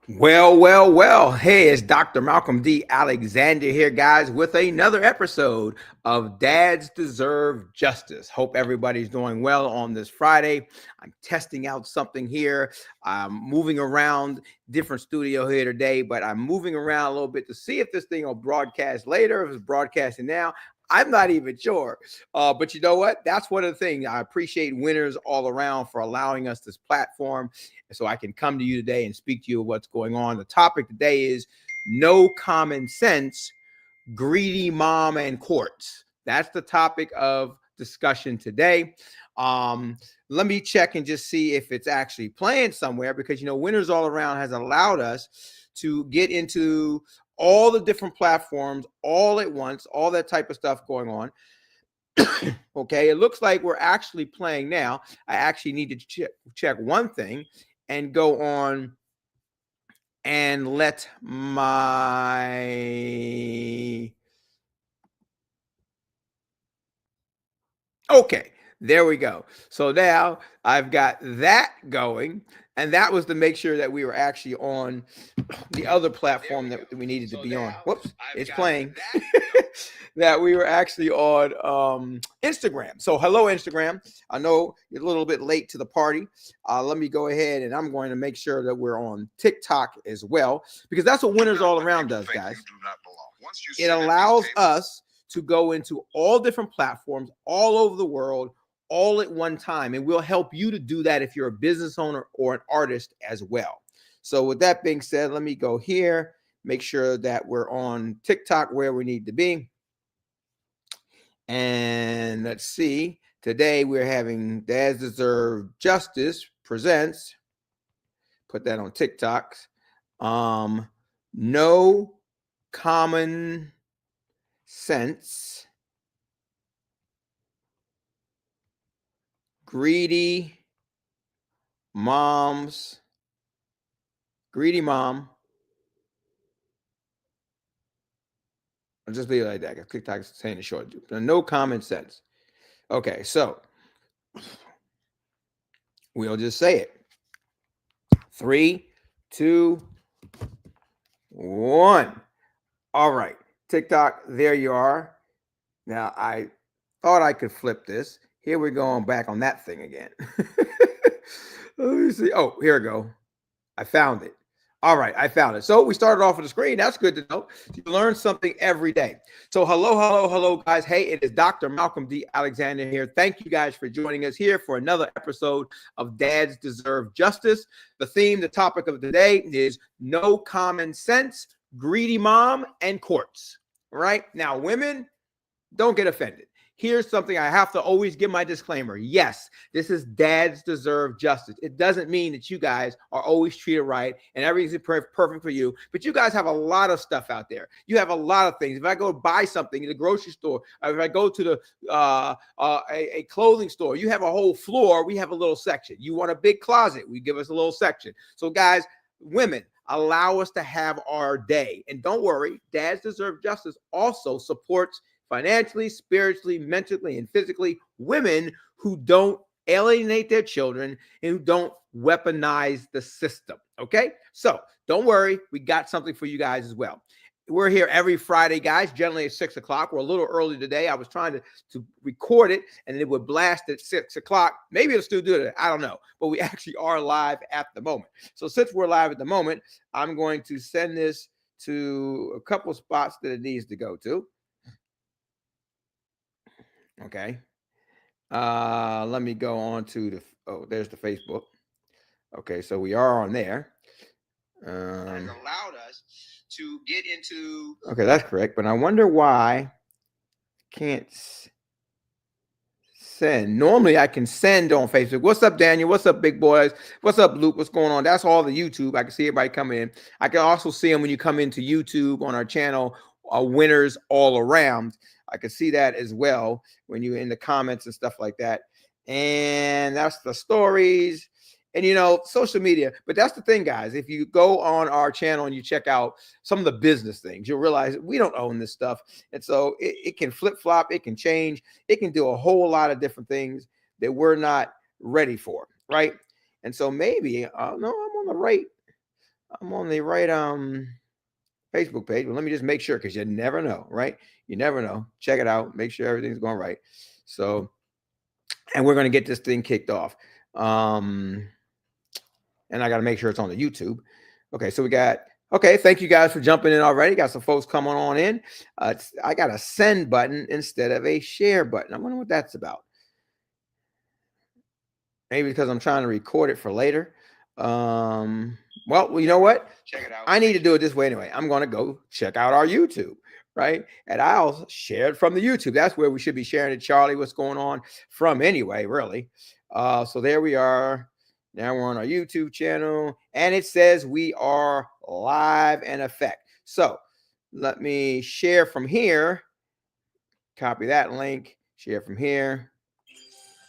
Well. Hey, it's Dr. Malcolm D. Alexander here, guys, with another episode of Dads Deserve Justice. Hope everybody's doing well on this Friday. I'm testing out something here. I'm moving around different studio here today, but I'm moving around a little bit to see if this thing will broadcast later, if it's broadcasting now. I'm not even sure. But you know what? That's one of the things. I appreciate winners all around for allowing us this platform so I can come to you today and speak to you of what's going on. The topic today is no common sense, greedy mom and courts. That's the topic of discussion today. Let me check and just see if it's actually playing somewhere because, Winners All Around has allowed us to get into all the different platforms all at once, all that type of stuff going on. Okay, it looks like we're actually playing now. I actually need to check one thing and go on and let my... Okay, there we go. So now I've got that going, and that was to make sure that we were actually on the other platform that we needed to be on. Whoops, it's playing. That we were actually on Instagram. So hello, Instagram. I know you're a little bit late to the party. Let me go ahead and I'm going to make sure that we're on TikTok as well, because that's what Winners All Around does, guys. It allows us to go into all different platforms all over the world all at one time, and we'll help you to do that if you're a business owner or an artist as well. So with that being said, let me go here, make sure that we're on TikTok where we need to be. And let's see, today we're having Dads Deserve Justice presents, put that on TikTok. No common sense, greedy mom. I'll just leave it like that. TikTok is saying it short. No common sense. Okay, so we'll just say it. 3, 2, 1. All right, TikTok, there you are. Now, I thought I could flip this. Here we're going back on that thing again. Let me see. Oh, here we go. I found it. All right, I found it. So we started off with the screen. That's good to know. You learn something every day. So hello, guys. Hey, it is Dr. Malcolm D. Alexander here. Thank you guys for joining us here for another episode of Dads Deserve Justice. The theme, the topic of the day is no common sense, greedy mom, and courts. All right? Now, women, don't get offended. Here's something I have to always give my disclaimer. Yes, this is Dads Deserve Justice. It doesn't mean that you guys are always treated right and everything's perfect for you, but you guys have a lot of stuff out there. You have a lot of things. If I go buy something in the grocery store, or if I go to the a clothing store, you have a whole floor. We have a little section. You want a big closet, we give us a little section. So guys, women, allow us to have our day. And don't worry, Dads Deserve Justice also supports financially, spiritually, mentally, and physically women who don't alienate their children and who don't weaponize the system. Okay, so don't worry, we got something for you guys as well. We're here every Friday, guys, generally at 6 o'clock. We're a little early today. I was trying to record it and it would blast at 6 o'clock. Maybe it'll still do it. I don't know. But we actually are live at the moment. So since we're live at the moment, I'm going to send this to a couple spots that it needs to go to. Okay. Let me go on to there's the Facebook. Okay, so we are on there. Has allowed us to get into... Okay, that's correct. But I wonder why I can't send. Normally I can send on Facebook. What's up, Daniel? What's up, big boys? What's up, Luke? What's going on? That's all the YouTube. I can see everybody coming in. I can also see them when you come into YouTube on our channel, Winners All Around. I can see that as well when you're in the comments and stuff like that. And that's the stories and, social media. But that's the thing, guys. If you go on our channel and you check out some of the business things, you'll realize we don't own this stuff. And so it can flip flop. It can change. It can do a whole lot of different things that we're not ready for. Right. And so maybe, no, I'm on the right. I'm on the right Facebook page. Well, let me just make sure, because you never know, right? You never know. Check it out. Make sure everything's going right. So, and we're going to get this thing kicked off. And I got to make sure it's on the YouTube. Okay, so we got, okay, thank you guys for jumping in already. Got some folks coming on in. I got a send button instead of a share button. I wonder what that's about. Maybe because I'm trying to record it for later. Well, you know what? Check it out. I need to do it this way anyway. I'm going to go check out our YouTube, right? And I'll share it from the YouTube. That's where we should be sharing it, Charlie, what's going on from anyway, really. So there we are. Now we're on our YouTube channel, and it says we are live in effect. So let me share from here. Copy that link, share from here.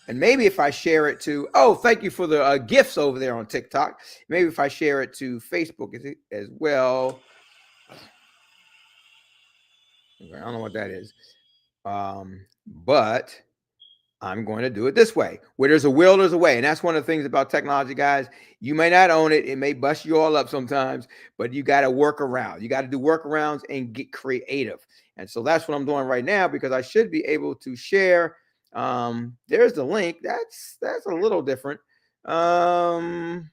And maybe if I share it to, oh, thank you for the gifts over there on TikTok. Maybe if I share it to Facebook as well. I don't know what that is. But I'm going to do it this way. Where there's a will, there's a way. And that's one of the things about technology, guys. You may not own it. It may bust you all up sometimes, but you got to work around. You got to do workarounds and get creative. And so that's what I'm doing right now, because I should be able to share. There's the link. That's a little different. It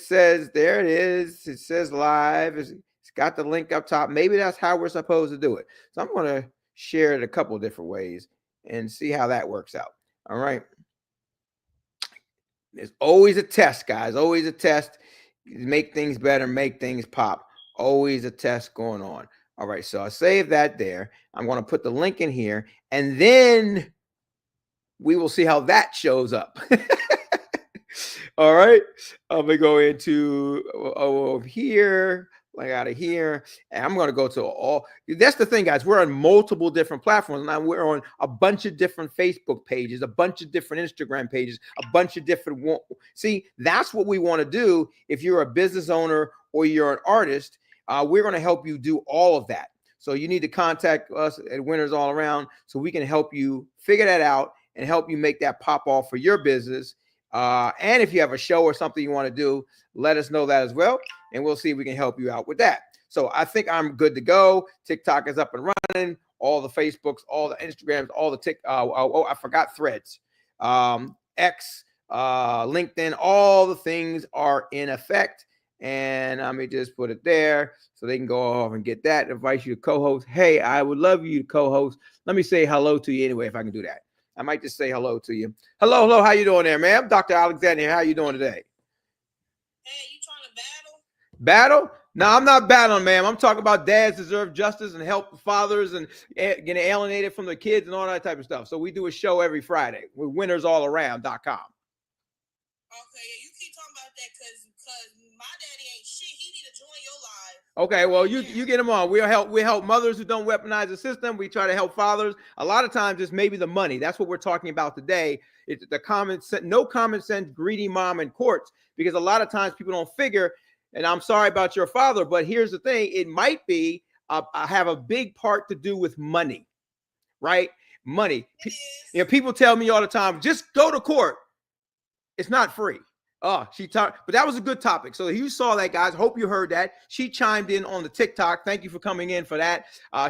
says, there it is. It says live. It's got the link up top. Maybe that's how we're supposed to do it. So I'm going to share it a couple different ways and see how that works out. All right. There's always a test, guys. Always a test. Make things better, make things pop. Always a test going on. All right, so I save that there. I'm going to put the link in here, and then we will see how that shows up. All right, I'm going to go into over here, like out of here, and I'm going to go to all. That's the thing, guys. We're on multiple different platforms. Now we're on a bunch of different Facebook pages, a bunch of different Instagram pages, a bunch of different. See, that's what we want to do. If you're a business owner or you're an artist, we're going to help you do all of that. So you need to contact us at Winners All Around so we can help you figure that out and help you make that pop off for your business. And if you have a show or something you want to do, let us know that as well, and we'll see if we can help you out with that. So I think I'm good to go. TikTok is up and running. All the Facebooks, all the Instagrams, all the I forgot Threads, X, LinkedIn. All the things are in effect. And let me just put it there so they can go off and get that. Invite you to co-host. Hey, I would love you to co-host. Let me say hello to you anyway, if I can do that. I might just say hello to you. Hello. How you doing there, ma'am? Dr. Alexander, how you doing today? Hey, you trying to battle? Battle? No, I'm not battling, ma'am. I'm talking about dads deserve justice and help fathers and getting alienated from their kids and all that type of stuff. So we do a show every Friday with winnersallaround.com. Okay, you keep talking about that because my daddy ain't shit. He need to join your live. Okay, well, you get them on. We help mothers who don't weaponize the system. We try to help fathers. A lot of times it's maybe the money. That's what we're talking about today. It's the no common sense, greedy mom in courts, because a lot of times people don't figure, and I'm sorry about your father, but here's the thing. It might be have a big part to do with money, right? Money. People tell me all the time, just go to court. It's not free. Oh, she talked, but that was a good topic. So you saw that, guys. Hope you heard that. She chimed in on the TikTok. Thank you for coming in for that.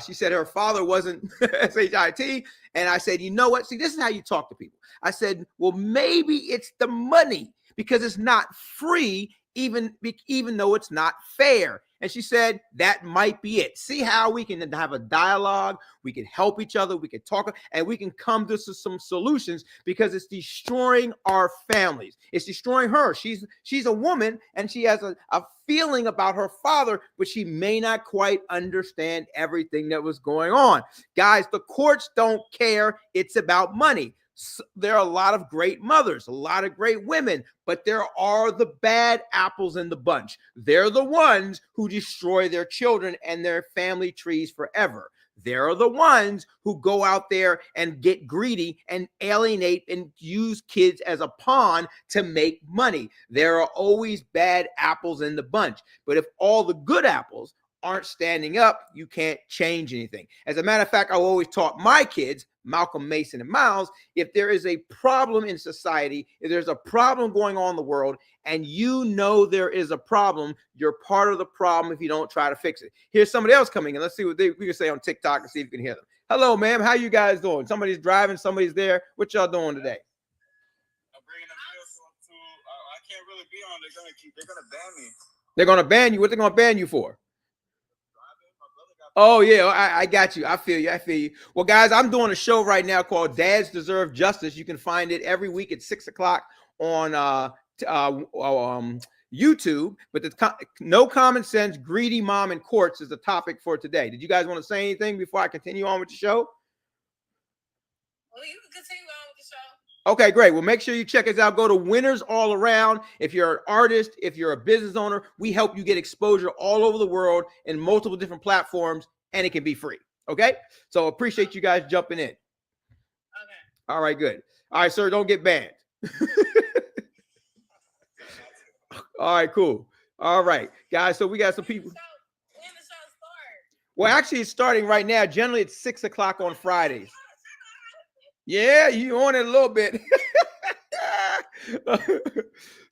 She said her father wasn't SHIT. And I said, you know what? See, this is how you talk to people. I said, well, maybe it's the money because it's not free, even though it's not fair. And she said, that might be it. See how we can have a dialogue. We can help each other. We can talk, and we can come to some solutions, because it's destroying our families. It's destroying her. She's a woman, and she has a feeling about her father, but she may not quite understand everything that was going on. Guys, the courts don't care. It's about money. There are a lot of great mothers, a lot of great women, but there are the bad apples in the bunch. They're the ones who destroy their children and their family trees forever. There are the ones who go out there and get greedy and alienate and use kids as a pawn to make money. There are always bad apples in the bunch. But if all the good apples aren't standing up, you can't change anything. As a matter of fact, I always taught my kids, Malcolm, Mason, and Miles. If there is a problem in society, if there's a problem going on in the world, and you know there is a problem, you're part of the problem if you don't try to fix it. Here's somebody else coming in. Let's see what we can say on TikTok and see if you can hear them. Hello, ma'am. How you guys doing? Somebody's driving, somebody's there. What y'all doing today? I'm bringing them to I can't really be on. They're gonna ban me. They're gonna ban you. What they gonna ban you for? Oh yeah, I got you. I feel you. I feel you. Well, guys, I'm doing a show right now called Dads Deserve Justice. You can find it every week at 6 o'clock on YouTube. But the no common sense, greedy mom in courts is the topic for today. Did you guys want to say anything before I continue on with the show? Well, you can continue on with the show. Okay, great. Well, make sure you check us out. Go to Winners All Around. If you're an artist, if you're a business owner, we help you get exposure all over the world in multiple different platforms, and it can be free. Okay? So appreciate you guys jumping in. Okay. All right, good. All right, sir, don't get banned. All right, cool. All right, guys. So we got some people. When the show start? Well, actually, it's starting right now. Generally, it's 6 o'clock on Fridays. Yeah, you on it a little bit.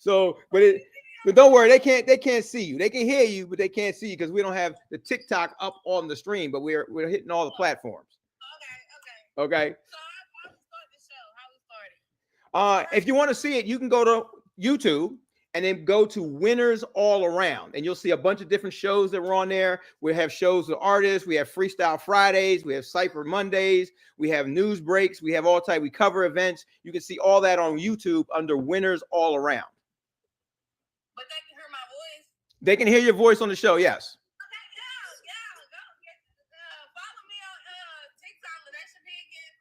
So, but don't worry, they can't see you. They can hear you, but they can't see you because we don't have the TikTok up on the stream, but we're hitting all the platforms. Okay. Okay. So how we start the show? How we started? If you want to see it, you can go to YouTube and then go to Winners All Around, and you'll see a bunch of different shows that were on there. We have shows with artists, we have Freestyle Fridays, we have Cypher Mondays, we have news breaks, we have all type. We cover events. You can see all that on YouTube under Winners All Around. But they can hear my voice. They can hear your voice on the show. Yes. Okay, follow me on TikTok. That should be again.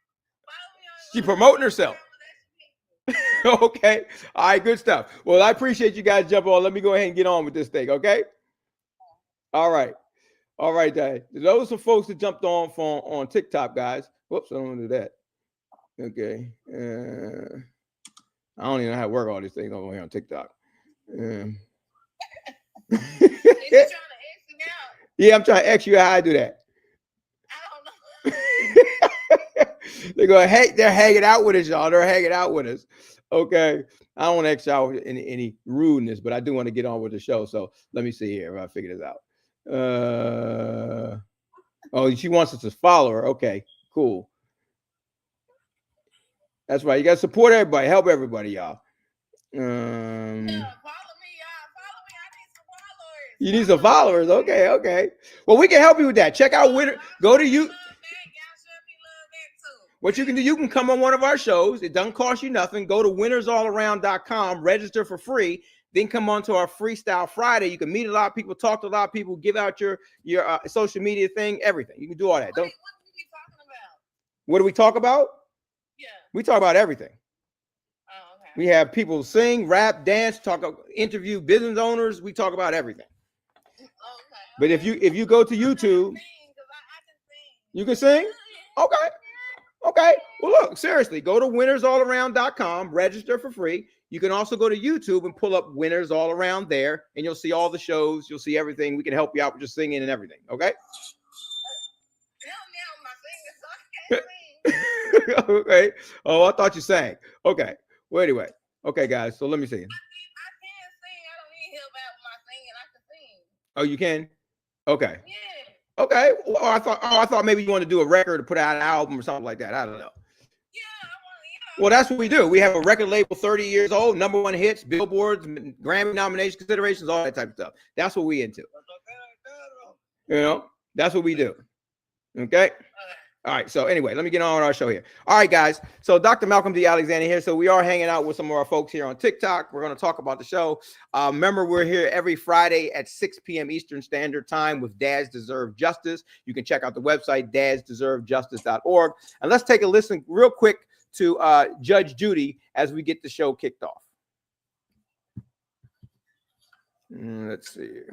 Follow me on. She promoting herself. Okay. All right. Good stuff. Well, I appreciate you guys jumping on. Let me go ahead and get on with this thing. Okay. All right. All right, guys. Those are folks that jumped on TikTok, guys. Whoops, I don't want to do that. Okay. I don't even know how to work all these things over here on TikTok. Yeah, I'm trying to X you how I do that. I don't know. They're hanging out with us, y'all. They're hanging out with us. Okay. I don't want to X y'all any rudeness, but I do want to get on with the show. So let me see here if I figure this out. Oh, she wants us to follow her. Okay, cool. That's right. You got to support everybody. Help everybody, y'all. Yeah, follow me, y'all. Follow me. I need some followers. You need some followers. Okay. Well, we can help you with that. Check out Winner. Go to you. What you can do, you can come on one of our shows. It doesn't cost you nothing. Go to winnersallaround.com, register for free. Then come on to our Freestyle Friday. You can meet a lot of people, talk to a lot of people, give out your social media thing, everything. You can do all that. What are we talking about? What do we talk about? Yeah. We talk about everything. Oh, okay. We have people sing, rap, dance, interview business owners. We talk about everything. Okay. But if you go to YouTube, you can sing? Okay. Okay. Well, look, seriously, go to winnersallaround.com, register for free. You can also go to YouTube and pull up Winners All Around there, and you'll see all the shows. You'll see everything. We can help you out with your singing and everything. Okay. Okay. Oh, I thought you sang. Okay. Well, anyway. Okay, guys. So let me see. I can sing. I don't need help out with my singing. I can sing. Oh, you can? Okay. Yeah. Okay. Well, I thought maybe you want to do a record or put out an album or something like that. I don't know. Well, that's what we do. We have a record label, 30 years old, #1 hits, billboards, Grammy nominations, considerations, all that type of stuff. That's what we into. You know, that's what we do. Okay. All right. So anyway, let me get on with our show here. All right, guys. So Dr. Malcolm D. Alexander here. So we are hanging out with some of our folks here on TikTok. We're going to talk about the show. Remember, we're here every Friday at 6 p.m. Eastern Standard Time with Dads Deserve Justice. You can check out the website, dadsdeservejustice.org. And let's take a listen real quick to Judge Judy as we get the show kicked off. Let's see.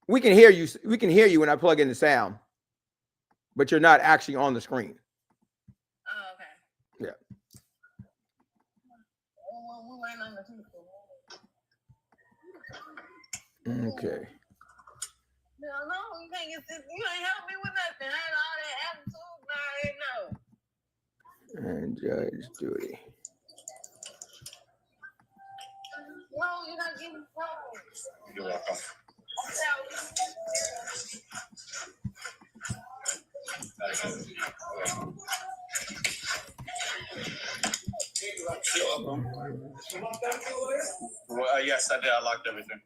We can hear you. We can hear you when I plug in the sound, but you're not actually on the screen. Oh, okay. Yeah. Okay. No, you can't get this. You ain't help me with nothing. I had all that attitude. Now I know. And Judge Judy. No, you're not getting phone. You're welcome. Well, yes, I did. I locked everything.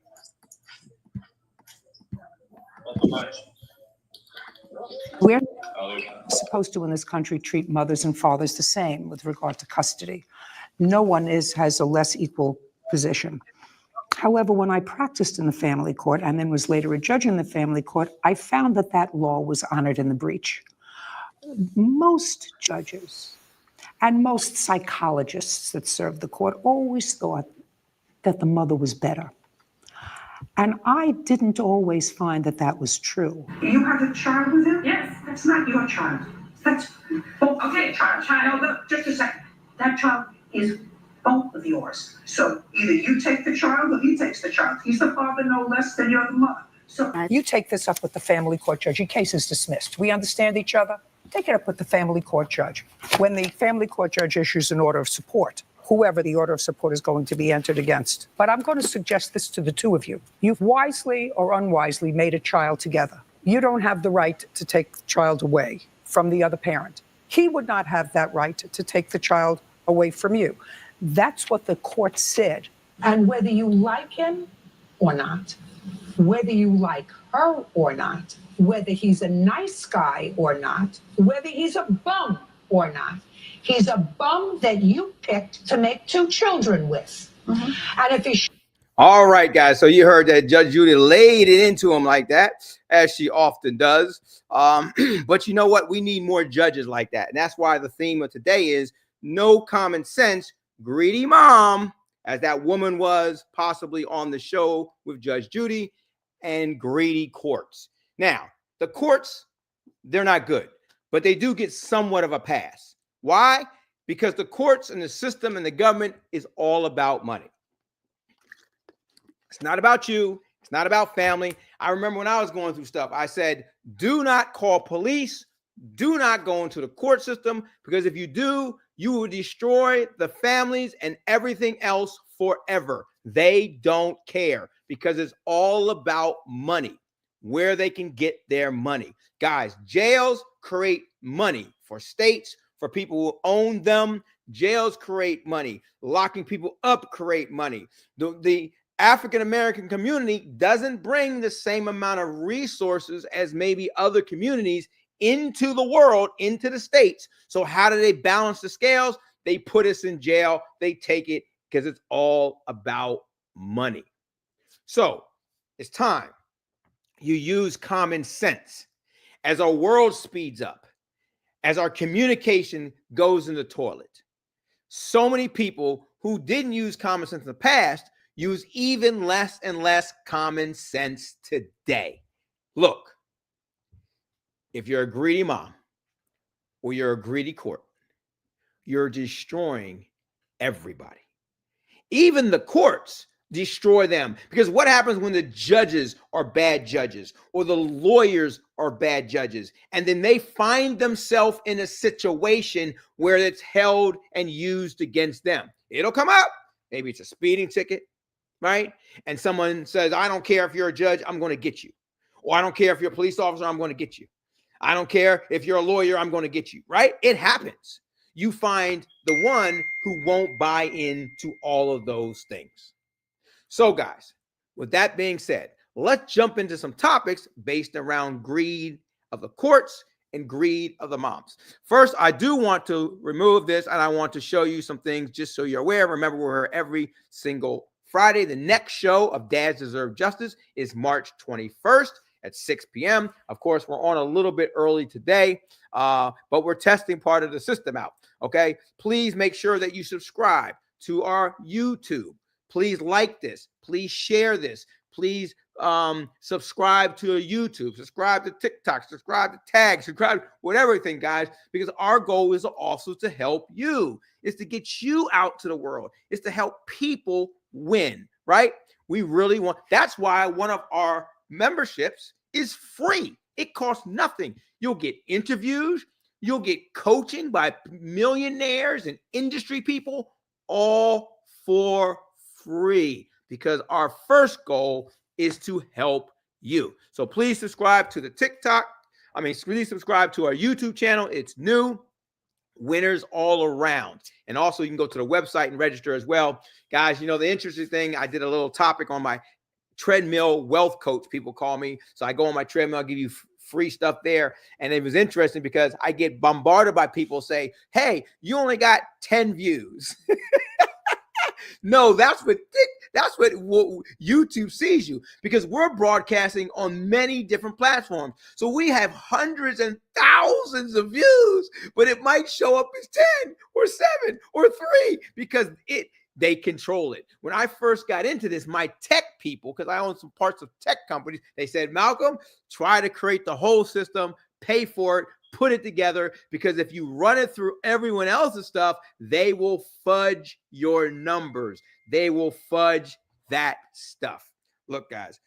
We're supposed to in this country treat mothers and fathers the same with regard to custody. No one has a less equal position. However, when I practiced in the family court and then was later a judge in the family court, I found that that law was honored in the breach. Most judges and most psychologists that served the court always thought that the mother was better. And I didn't always find that that was true. You have a child with him? Yes. That's not your child. That's both of your child. No, look, just a second. That child is both of yours. So either you take the child or he takes the child. He's the father no less than you're the mother. So You take this up with the family court judge. Your case is dismissed. We understand each other? Take it up with the family court judge. When the family court judge issues an order of support, whoever the order of support is going to be entered against. But I'm going to suggest this to the two of you. You've wisely or unwisely made a child together. You don't have the right to take the child away from the other parent. He would not have that right to take the child away from you. That's what the court said. And whether you like him or not, whether you like her or not, whether he's a nice guy or not, whether he's a bum or not, he's a bum that you picked to make two children with. And if he All right, guys. So you heard that Judge Judy laid it into him like that, as she often does. But you know what? We need more judges like that. And that's why the theme of today is no common sense, greedy mom, as that woman was possibly on the show with Judge Judy, and greedy courts. Now, the courts, they're not good, but they do get somewhat of a pass. Why? Because the courts and the system and the government is all about money. It's not about you. It's not about family. I remember when I was going through stuff, I said, do not call police. Do not go into the court system, because if you do, you will destroy the families and everything else forever. They don't care because it's all about money, where they can get their money. Guys, jails create money for states, for people who own them. Jails create money. Locking people up create money. The African-American community doesn't bring the same amount of resources as maybe other communities into the world, into the states. So how do they balance the scales? They put us in jail. They take it because it's all about money. So it's time you use common sense. As our world speeds up, as our communication goes in the toilet, so many people who didn't use common sense in the past use even less and less common sense today. Look, if you're a greedy mom or you're a greedy court, you're destroying everybody. Even the courts destroy them, because what happens when the judges are bad judges or the lawyers are bad judges, and then they find themselves in a situation where it's held and used against them? It'll come up. Maybe it's a speeding ticket, right? And someone says, I don't care if you're a judge, I'm going to get you. Or I don't care if you're a police officer, I'm going to get you. I don't care if you're a lawyer, I'm going to get you, right? It happens. You find the one who won't buy into all of those things. So guys, with that being said, let's jump into some topics based around greed of the courts and greed of the moms. First, I do want to remove this, and I want to show you some things just so you're aware. Remember, we're here every single Friday. The next show of Dads Deserve Justice is March 21st at 6 p.m. Of course, we're on a little bit early today, but we're testing part of the system out, okay? Please make sure that you subscribe to our YouTube. Please like this. Please share this. Please subscribe to YouTube, subscribe to TikTok, subscribe to Tag, subscribe, whatever thing, guys, because our goal is also to help you. It's to get you out to the world. It's to help people win, right? We really want, that's why one of our memberships is free. It costs nothing. You'll get interviews, you'll get coaching by millionaires and industry people, all for free, because our first goal is to help you. So please subscribe to the TikTok. Please subscribe to our YouTube channel. It's new. Winners All Around. And also you can go to the website and register as well. Guys, you know, the interesting thing, I did a little topic on my treadmill wealth coach, people call me. So I go on my treadmill, I'll give you free stuff there. And it was interesting because I get bombarded by people say, hey, you only got 10 views. No, that's what YouTube sees you, because we're broadcasting on many different platforms. So we have hundreds and thousands of views, but it might show up as 10 or 7 or 3 because they control it. When I first got into this, my tech people, because I own some parts of tech companies, they said, Malcolm, try to create the whole system, pay for it, put it together, because if you run it through everyone else's stuff, they will fudge your numbers. They will fudge that stuff. Look, guys,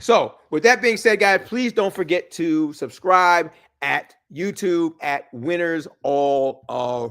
so with that being said, guys, please don't forget to subscribe at YouTube at Winners All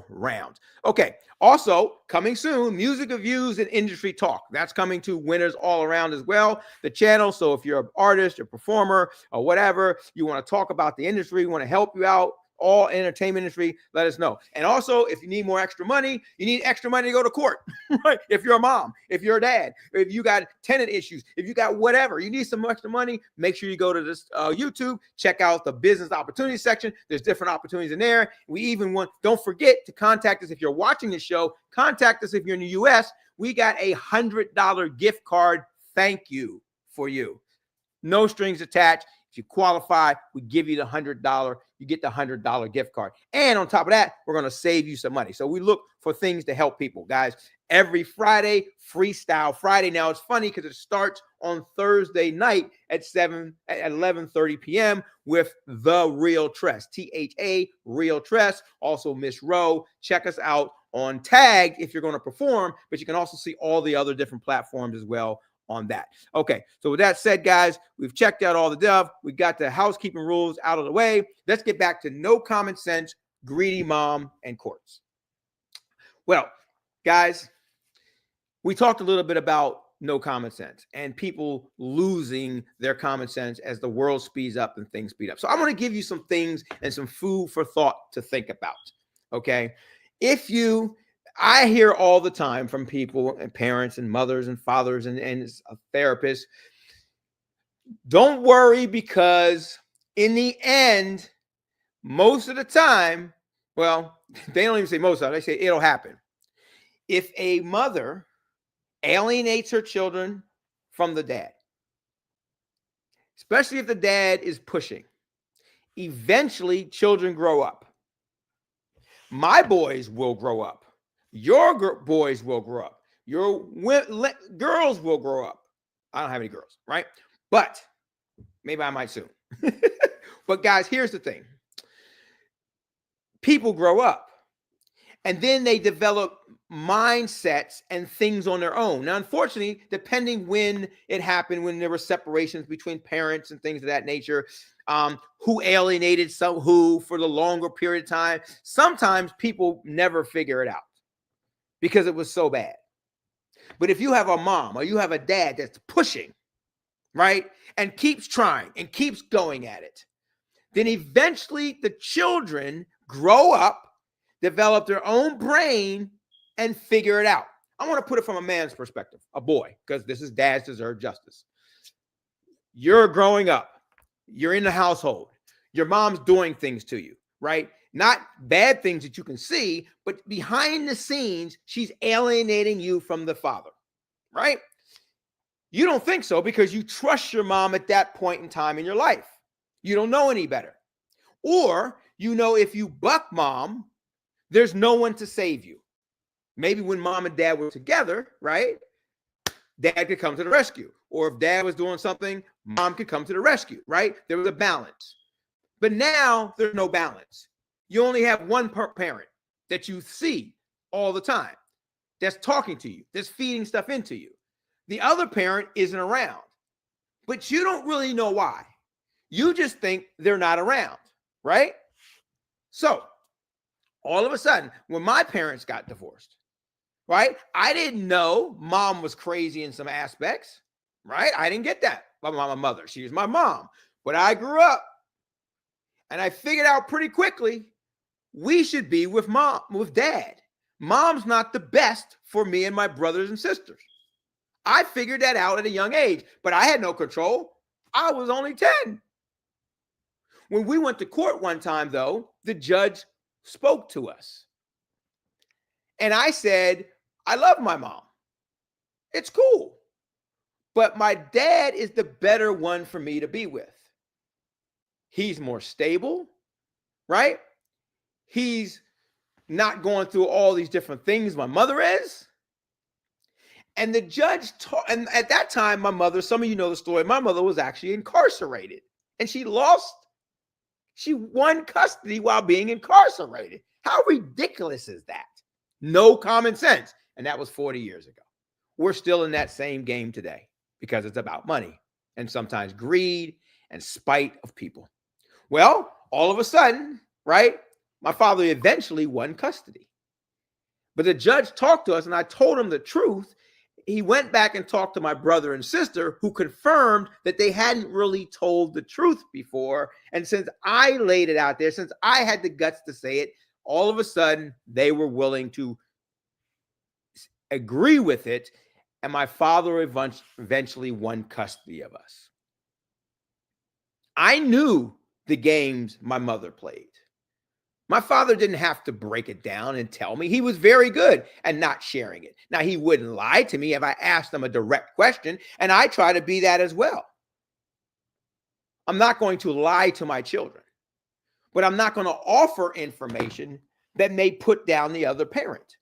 Around. Okay. Also, coming soon, music reviews and industry talk. That's coming to Winners All Around as well, the channel. So if you're an artist, a performer, or whatever, you want to talk about the industry, want to help you out, all entertainment industry, let us know. And also, if you need more extra money, you need extra money to go to court, right? If you're a mom, if you're a dad, if you got tenant issues, if you got whatever, you need some extra money, make sure you go to this YouTube, check out the business opportunity section. There's different opportunities in there. We even don't forget to contact us if you're watching the show. Contact us if you're in the US. We got a $100 gift card. Thank you for you. No strings attached. If you qualify, we give you the $100. You get the $100 gift card. And on top of that, we're going to save you some money. So we look for things to help people, guys. Every Friday, Freestyle Friday. Now, it's funny because it starts on Thursday night at 11:30 p.m. with The Real Tress, THA Real Tress. Also, Miss Rowe. Check us out on Tag if you're going to perform, but you can also see all the other different platforms as well on that. Okay, so with that said, guys, we've checked out all the stuff. We got the housekeeping rules out of the way. Let's get back to no common sense, greedy mom, and courts. Well, guys, we talked a little bit about no common sense and people losing their common sense as the world speeds up and things speed up. So I'm going to give you some things and some food for thought to think about. Okay, I hear all the time from people and parents and mothers and fathers and therapists, don't worry, because in the end, most of the time, well, they don't even say most of the time, they say it'll happen. If a mother alienates her children from the dad, especially if the dad is pushing, eventually children grow up. My boys will grow up. Your boys will grow up. Your girls will grow up. I don't have any girls, right? But maybe I might soon. But guys, here's the thing. People grow up and then they develop mindsets and things on their own. Now, unfortunately, depending when it happened, when there were separations between parents and things of that nature, who alienated who for the longer period of time, sometimes people never figure it out because it was so bad. But if you have a mom or you have a dad that's pushing, right, and keeps trying and keeps going at it, then eventually the children grow up, develop their own brain, and figure it out. I want to put it from a man's perspective, a boy, because this is dads deserve justice. You're growing up. You're in the household. Your mom's doing things to you, right? Not bad things that you can see, but behind the scenes, she's alienating you from the father, right? You don't think so because you trust your mom at that point in time in your life. You don't know any better. Or, you know, if you buck mom, there's no one to save you. Maybe when mom and dad were together, right? Dad could come to the rescue. Or if dad was doing something, mom could come to the rescue, right? There was a balance. But now there's no balance. You only have one parent that you see all the time, that's talking to you, that's feeding stuff into you. The other parent isn't around, but you don't really know why. You just think they're not around, right? So all of a sudden, when my parents got divorced, right, I didn't know mom was crazy in some aspects, right? I didn't get that by my mother. She was my mom. But I grew up and I figured out pretty quickly we should be with dad. Mom's not the best for me and my brothers and sisters. I figured that out at a young age, but I had no control. I was only 10. When we went to court one time, though, the judge spoke to us. And I said, I love my mom. It's cool. But my dad is the better one for me to be with. He's more stable, right? He's not going through all these different things my mother is. And the judge and at that time, my mother, some of you know the story, my mother was actually incarcerated. And she won custody while being incarcerated. How ridiculous is that? No common sense. And that was 40 years ago. We're still in that same game today because it's about money and sometimes greed and spite of people. Well, all of a sudden, right, my father eventually won custody. But the judge talked to us and I told him the truth. He went back and talked to my brother and sister who confirmed that they hadn't really told the truth before. And since I laid it out there, since I had the guts to say it, all of a sudden they were willing to agree with it. And my father eventually won custody of us. I knew the games my mother played. My father didn't have to break it down and tell me. He was very good at not sharing it. Now, he wouldn't lie to me if I asked him a direct question, and I try to be that as well. I'm not going to lie to my children, but I'm not going to offer information that may put down the other parent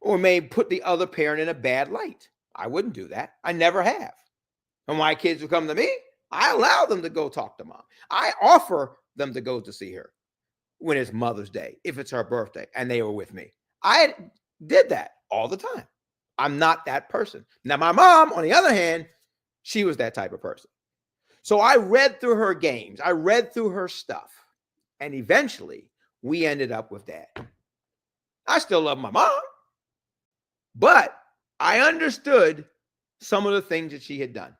or may put the other parent in a bad light. I wouldn't do that. I never have. When my kids would come to me, I allow them to go talk to mom. I offer them to go to see her when it's Mother's Day, if it's her birthday, and they were with me. I did that all the time. I'm not that person. Now, my mom, on the other hand, she was that type of person. So I read through her games. I read through her stuff. And eventually, we ended up with dad. I still love my mom, but I understood some of the things that she had done.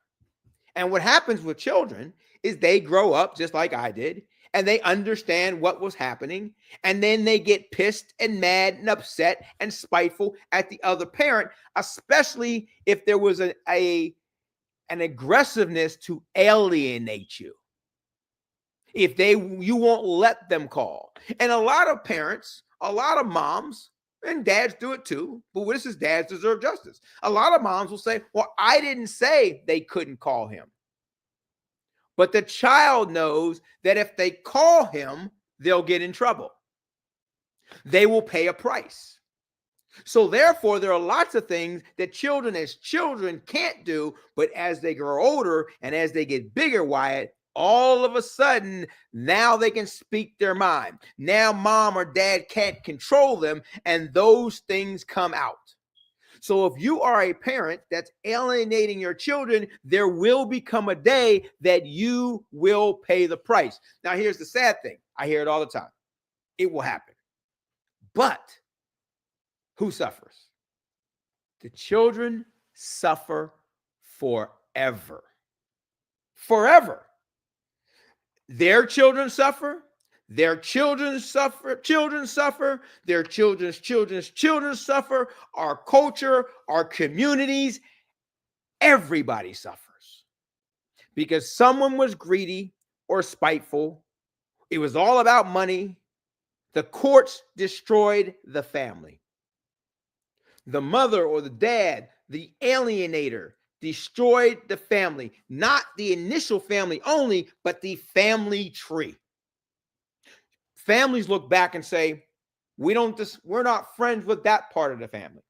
And what happens with children is they grow up just like I did, and they understand what was happening, and then they get pissed and mad and upset and spiteful at the other parent, especially if there was an aggressiveness to alienate you. If you won't let them call. And a lot of parents, a lot of moms, and dads do it too, but this is dads deserve justice. A lot of moms will say, well, I didn't say they couldn't call him. But the child knows that if they call him, they'll get in trouble. They will pay a price. So therefore, there are lots of things that children as children can't do, but as they grow older and as they get bigger, Wyatt, all of a sudden, now they can speak their mind. Now mom or dad can't control them, and those things come out. So if you are a parent that's alienating your children, there will become a day that you will pay the price. Now, here's the sad thing. I hear it all the time. It will happen. But who suffers? The children suffer forever. Forever. Their children suffer. Their children suffer, their children's children suffer, our culture, our communities, everybody suffers. Because someone was greedy or spiteful. It was all about money. The courts destroyed the family. The mother or the dad, the alienator, destroyed the family. Not the initial family only, but the family tree. Families look back and say, we're not friends with that part of the family.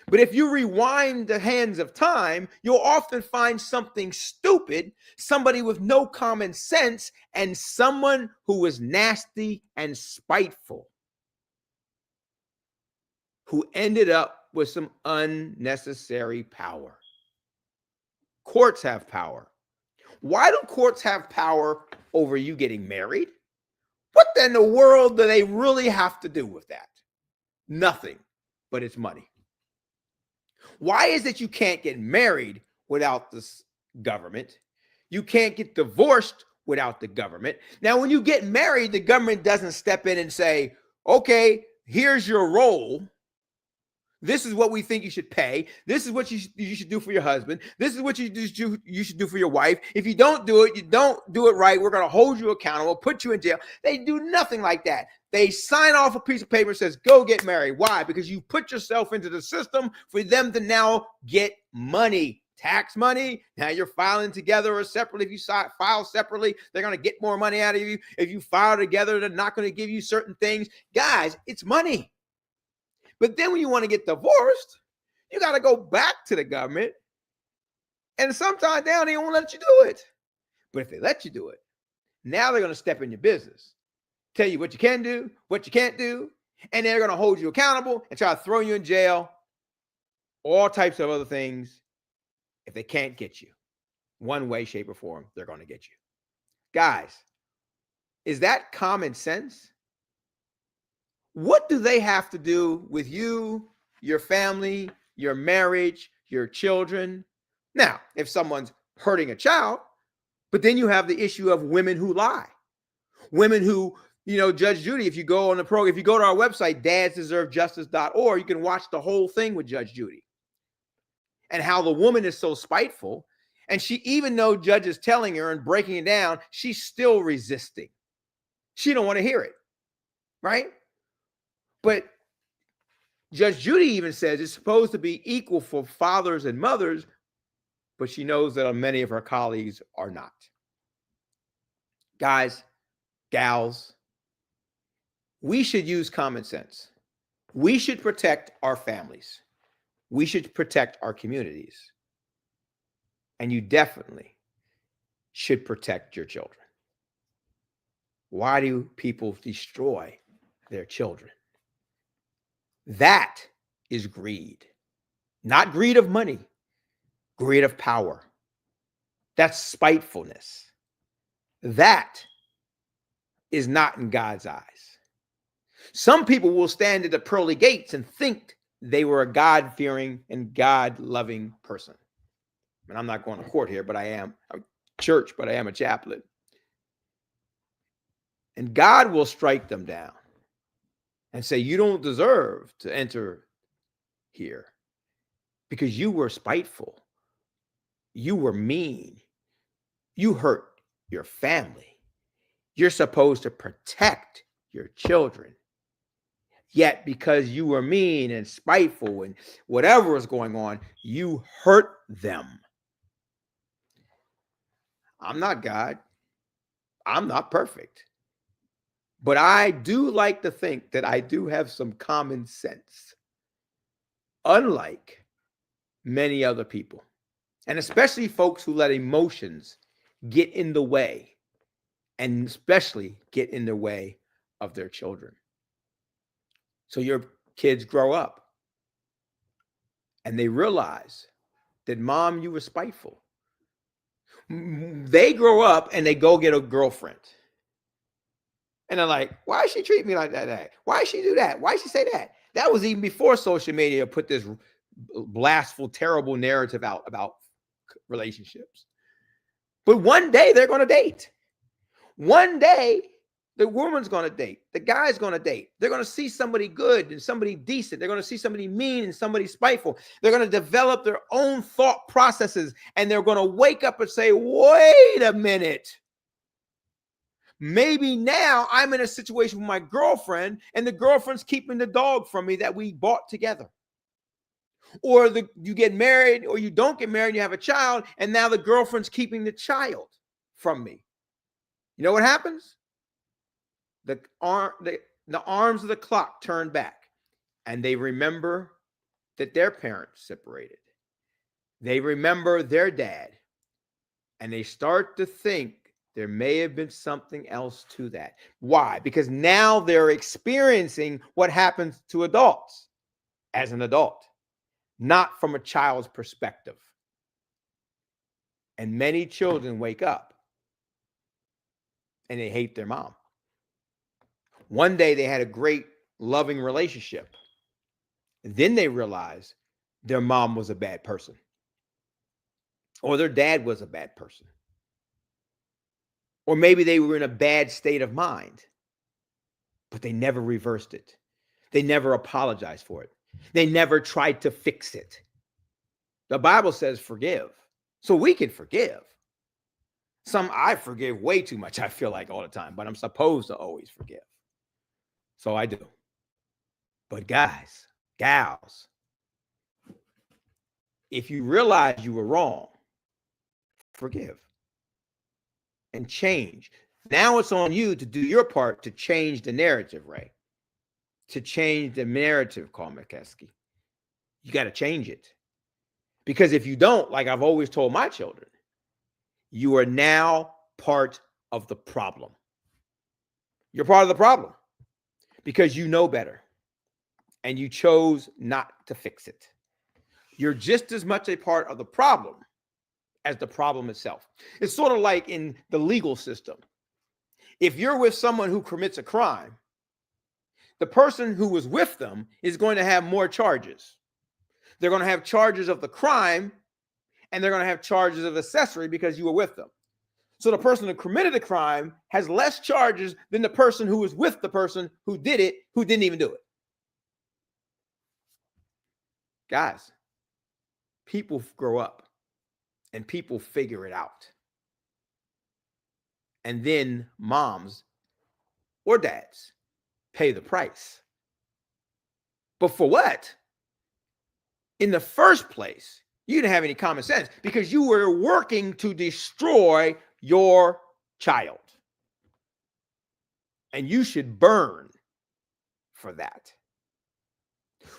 But if you rewind the hands of time, you'll often find something stupid, somebody with no common sense, and someone who was nasty and spiteful, who ended up with some unnecessary power. Courts have power. Why do courts have power over you getting married? What in the world do they really have to do with that? Nothing, but it's money. Why is it you can't get married without this government? You can't get divorced without the government. Now, when you get married, the government doesn't step in and say, okay, here's your role. This is what we think you should pay. This is what you should do for your husband. This is what you should do for your wife. If you don't do it, you don't do it right. We're going to hold you accountable, put you in jail. They do nothing like that. They sign off a piece of paper that says, go get married. Why? Because you put yourself into the system for them to now get money, tax money. Now you're filing together or separately. If you file separately, they're going to get more money out of you. If you file together, they're not going to give you certain things. Guys, it's money. But then when you want to get divorced, you got to go back to the government. And sometimes they don't even let you do it. But if they let you do it, now they're going to step in your business, tell you what you can do, what you can't do, and they're going to hold you accountable and try to throw you in jail, all types of other things. If they can't get you, one way, shape, or form, they're going to get you. Guys, is that common sense? What do they have to do with you, your family, your marriage, your children? Now, if someone's hurting a child, but then you have the issue of women who lie. Women who, Judge Judy, if you go on the program, if you go to our website, dadsdeservejustice.org, you can watch the whole thing with Judge Judy and how the woman is so spiteful. And she, even though Judge is telling her and breaking it down, she's still resisting. She don't want to hear it, right? But Judge Judy even says it's supposed to be equal for fathers and mothers, but she knows that many of her colleagues are not. Guys, gals, we should use common sense. We should protect our families. We should protect our communities. And you definitely should protect your children. Why do people destroy their children? That is greed. Not greed of money, greed of power. That's spitefulness. That is not in God's eyes. Some people will stand at the pearly gates and think they were a God-fearing and God-loving person. And I'm not going to court here, but I am a church, but I am a chaplain. And God will strike them down and say, you don't deserve to enter here because you were spiteful. You were mean. You hurt your family. You're supposed to protect your children. Yet because you were mean and spiteful and whatever was going on, you hurt them. I'm not God. I'm not perfect. But I do like to think that I do have some common sense, unlike many other people, and especially folks who let emotions get in the way, and especially get in the way of their children. So your kids grow up and they realize that, Mom, you were spiteful. They grow up and they go get a girlfriend. And they're like, why does she treat me like that? Why does she do that? Why does she say that? That was even before social media put this blastful, terrible narrative out about relationships. But one day they're going to date. One day the woman's going to date. The guy's going to date. They're going to see somebody good and somebody decent. They're going to see somebody mean and somebody spiteful. They're going to develop their own thought processes. And they're going to wake up and say, wait a minute. Maybe now I'm in a situation with my girlfriend and the girlfriend's keeping the dog from me that we bought together. Or you get married or you don't get married, you have a child, and now the girlfriend's keeping the child from me. You know what happens? The arms of the clock turn back and they remember that their parents separated. They remember their dad, and they start to think there may have been something else to that. Why? Because now they're experiencing what happens to adults as an adult, not from a child's perspective. And many children wake up and they hate their mom. One day they had a great loving relationship. Then they realized their mom was a bad person, or their dad was a bad person, or maybe they were in a bad state of mind, but they never reversed it. They never apologized for it. They never tried to fix it. The Bible says forgive, so we can forgive. I forgive way too much, I feel like, all the time, but I'm supposed to always forgive. So I do. But guys, gals, if you realize you were wrong, forgive and change. Now it's on you to do your part to change the narrative, Ray. To change the narrative, Carl McKeskey. You got to change it. Because if you don't, like I've always told my children, you are now part of the problem. You're part of the problem because you know better and you chose not to fix it. You're just as much a part of the problem as the problem itself. It's sort of like in the legal system. If you're with someone who commits a crime, the person who was with them is going to have more charges. They're going to have charges of the crime, and they're going to have charges of accessory because you were with them. So the person who committed the crime has less charges than the person who was with the person who did it, who didn't even do it. Guys, people grow up and people figure it out. And then moms or dads pay the price. But for what? In the first place, you didn't have any common sense because you were working to destroy your child. And you should burn for that.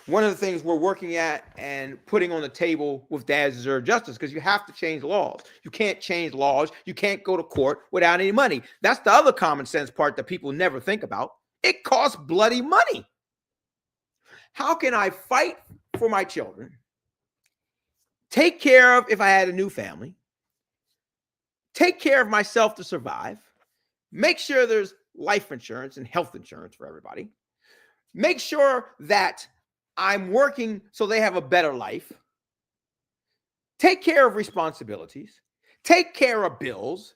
One of the things we're working at and putting on the table with Dads Deserve Justice, because you have to change laws. You can't change laws. You can't go to court without any money. That's the other common sense part that people never think about. It costs bloody money. How can I fight for my children, take care of if I had a new family, take care of myself to survive, make sure there's life insurance and health insurance for everybody, make sure that I'm working so they have a better life, take care of responsibilities, take care of bills,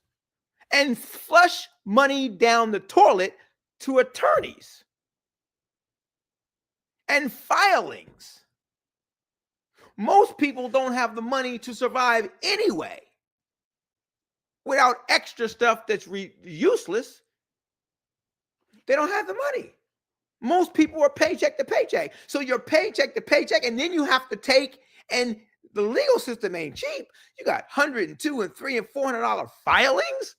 and flush money down the toilet to attorneys and filings. Most people don't have the money to survive anyway. Without extra stuff that's useless, they don't have the money. Most people are paycheck to paycheck. So you're paycheck to paycheck, and then you have to take, and the legal system ain't cheap. You got $102 and $300 and $400 filings.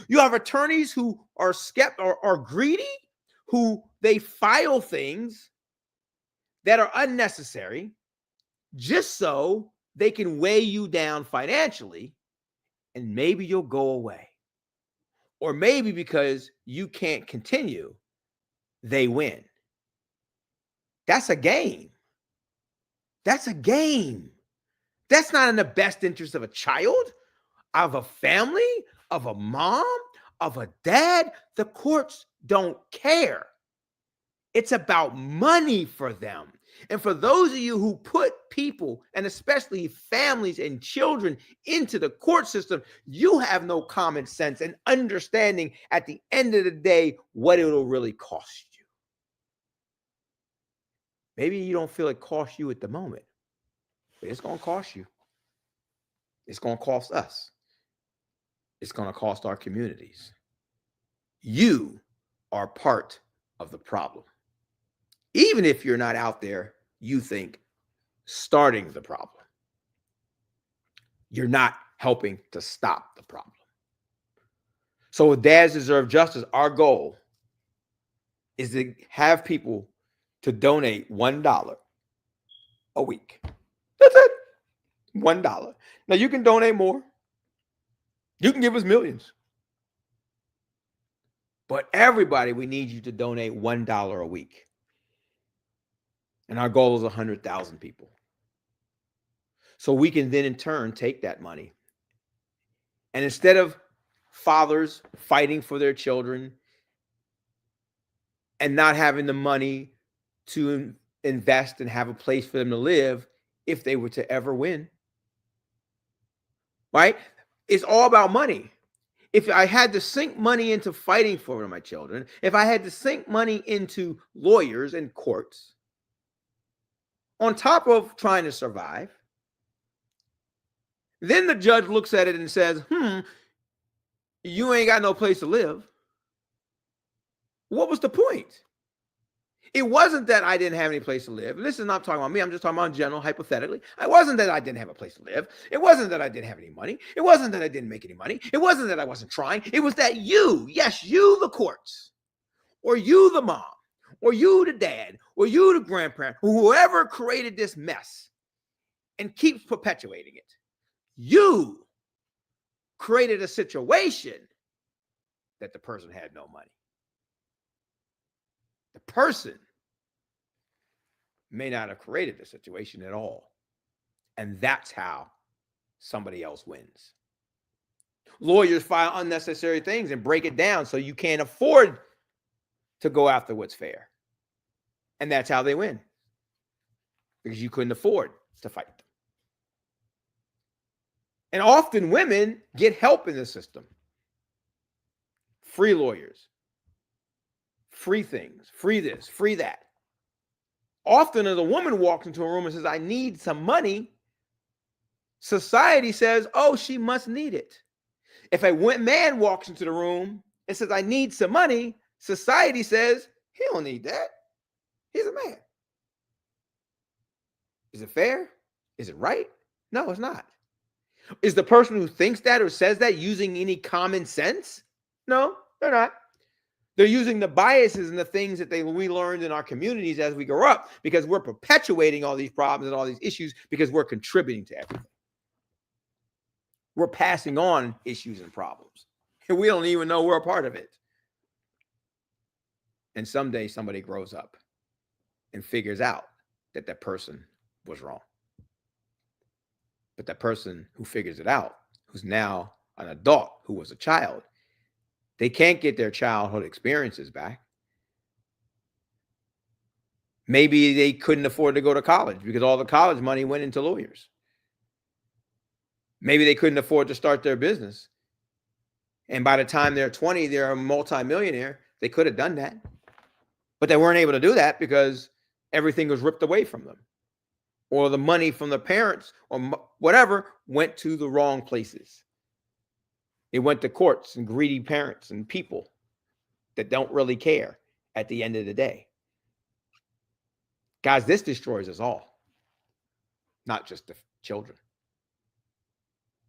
You have attorneys who are are greedy, who they file things that are unnecessary just so they can weigh you down financially, and maybe you'll go away. Or maybe because you can't continue, they win. That's a game. That's a game. That's not in the best interest of a child, of a family, of a mom, of a dad. The courts don't care. It's about money for them. And for those of you who put people, and especially families and children, into the court system, you have no common sense and understanding at the end of the day what it'll really cost you. Maybe you don't feel it costs you at the moment, but it's going to cost you. It's going to cost us. It's going to cost our communities. You are part of the problem. Even if you're not out there, you think, starting the problem. You're not helping to stop the problem. So with Dads Deserve Justice, our goal is to have people to donate $1 a week. That's it. $1. Now you can donate more. You can give us millions. But everybody, we need you to donate $1 a week. And our goal is 100,000 people. So we can then in turn take that money. And instead of fathers fighting for their children and not having the money to invest and have a place for them to live if they were to ever win, right? It's all about money. If I had to sink money into fighting for my children, if I had to sink money into lawyers and courts, on top of trying to survive, then the judge looks at it and says, you ain't got no place to live. What was the point? It wasn't that I didn't have any place to live. And this is not talking about me. I'm just talking about in general, hypothetically. It wasn't that I didn't have a place to live. It wasn't that I didn't have any money. It wasn't that I didn't make any money. It wasn't that I wasn't trying. It was that you, yes, you, the courts, or you, the mom, or you, the dad, or you, the grandparent, whoever created this mess and keeps perpetuating it, you created a situation that the person had no money. The person may not have created the situation at all. And that's how somebody else wins. Lawyers file unnecessary things and break it down so you can't afford to go after what's fair. And that's how they win. Because you couldn't afford to fight them. And often women get help in the system. Free lawyers. Free things. Free this. Free that. Often as a woman walks into a room and says, I need some money, society says, oh, she must need it. If a man walks into the room and says, I need some money, society says, he don't need that. He's a man. Is it fair? Is it right? No, it's not. Is the person who thinks that or says that using any common sense? No, they're not. They're using the biases and the things that we learned in our communities as we grow up, because we're perpetuating all these problems and all these issues because we're contributing to everything. We're passing on issues and problems, and we don't even know we're a part of it. And someday somebody grows up and figures out that that person was wrong. But that person who figures it out, who's now an adult, who was a child, they can't get their childhood experiences back. Maybe they couldn't afford to go to college because all the college money went into lawyers. Maybe they couldn't afford to start their business. And by the time they're 20, they're a multimillionaire. They could have done that. But they weren't able to do that because everything was ripped away from them. Or the money from the parents or whatever went to the wrong places. It went to courts and greedy parents and people that don't really care at the end of the day. Guys, this destroys us all, not just the children.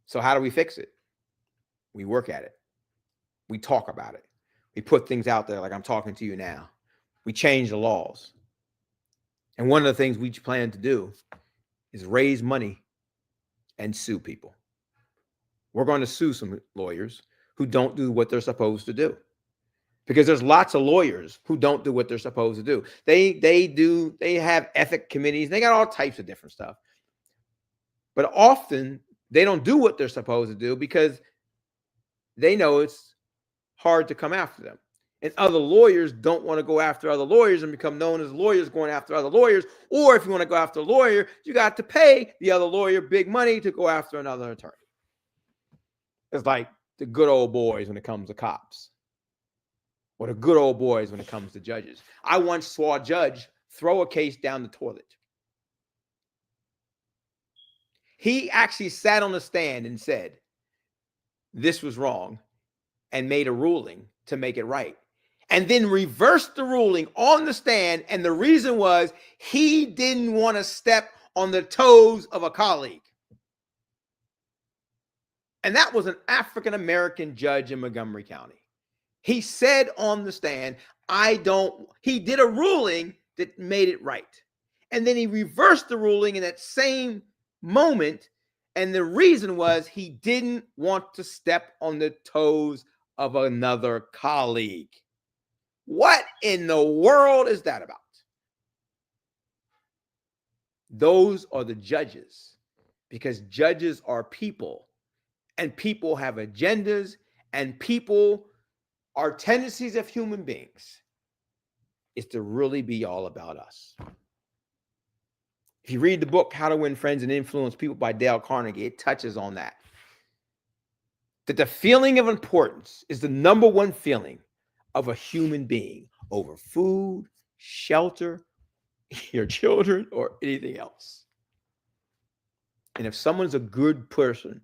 So how do we fix it? We work at it. We talk about it. We put things out there like I'm talking to you now. We change the laws. And one of the things we plan to do is raise money and sue people. We're going to sue some lawyers who don't do what they're supposed to do. Because there's lots of lawyers who don't do what they're supposed to do. They have ethic committees. They got all types of different stuff. But often they don't do what they're supposed to do because they know it's hard to come after them. And other lawyers don't want to go after other lawyers and become known as lawyers going after other lawyers. Or if you want to go after a lawyer, you got to pay the other lawyer big money to go after another attorney. It's like the good old boys when it comes to cops, or the good old boys when it comes to judges. I once saw a judge throw a case down the toilet. He actually sat on the stand and said, this was wrong, and made a ruling to make it right. And then reversed the ruling on the stand. And the reason was he didn't want to step on the toes of a colleague. And that was an African-American judge in Montgomery County. He said on the stand, he did a ruling that made it right. And then he reversed the ruling in that same moment. And the reason was he didn't want to step on the toes of another colleague. What in the world is that about? Those are the judges, because judges are people, and people have agendas, and people are tendencies of human beings is to really be all about us. If you read the book, How to Win Friends and Influence People by Dale Carnegie, it touches on that. That the feeling of importance is the number one feeling of a human being over food, shelter, your children, or anything else. And if someone's a good person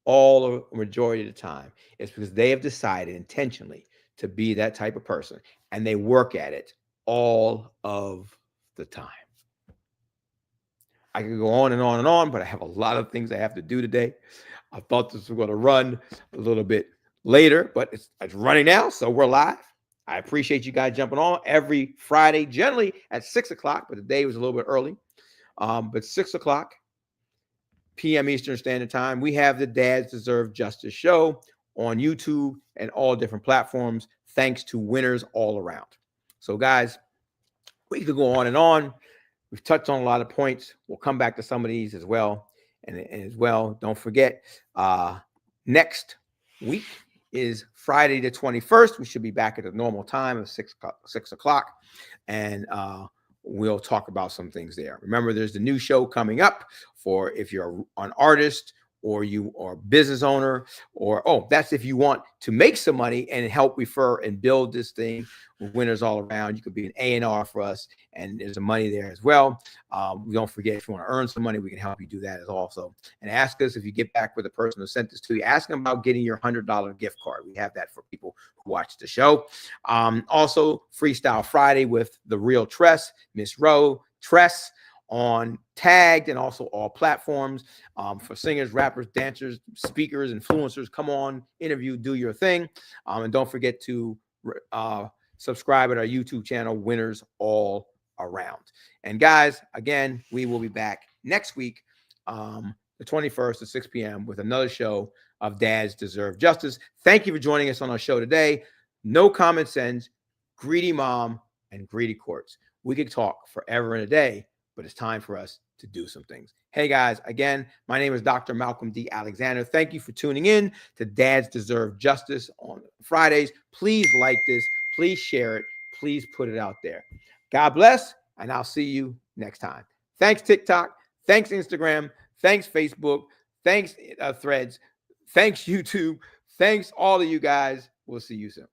all or majority of the time, it's because they have decided intentionally to be that type of person, and they work at it all of the time. I could go on and on and on, but I have a lot of things I have to do today. I thought this was going to run a little bit later, but it's running now, so we're live. I appreciate you guys jumping on every Friday, generally at 6 o'clock, but today was a little bit early. But 6 o'clock p.m. Eastern Standard Time, we have the Dads Deserve Justice show on YouTube and all different platforms, thanks to winners all around. So, guys, we could go on and on. We've touched on a lot of points. We'll come back to some of these as well. And as well, don't forget, next week is Friday the 21st. We should be back at the normal time of 6 o'clock. And we'll talk about some things there. Remember, there's the new show coming up for if you're an artist or you are a business owner, or, that's if you want to make some money and help refer and build this thing with winners all around. You could be an A&R for us, and there's some money there as well. Don't forget, if you want to earn some money, we can help you do that as also. And ask us, if you get back with the person who sent this to you, ask them about getting your $100 gift card. We have that for people who watch the show. Also, Freestyle Friday with the real Tress, Miss Rowe Tress, on Tagged and also all platforms, for singers, rappers, dancers, speakers, influencers. Come on, interview, do your thing. And don't forget to subscribe at our YouTube channel, Winners All Around. And guys, again, we will be back next week, the 21st at 6 p.m. with another show of Dads Deserve Justice. Thank you for joining us on our show today. No common sense, greedy mom, and greedy courts. We could talk forever and a day, but it's time for us to do some things. Hey guys, again, my name is Dr. Malcolm D. Alexander. Thank you for tuning in to Dads Deserve Justice on Fridays. Please like this. Please share it. Please put it out there. God bless, and I'll see you next time. Thanks, TikTok. Thanks, Instagram. Thanks, Facebook. Thanks, Threads. Thanks, YouTube. Thanks, all of you guys. We'll see you soon.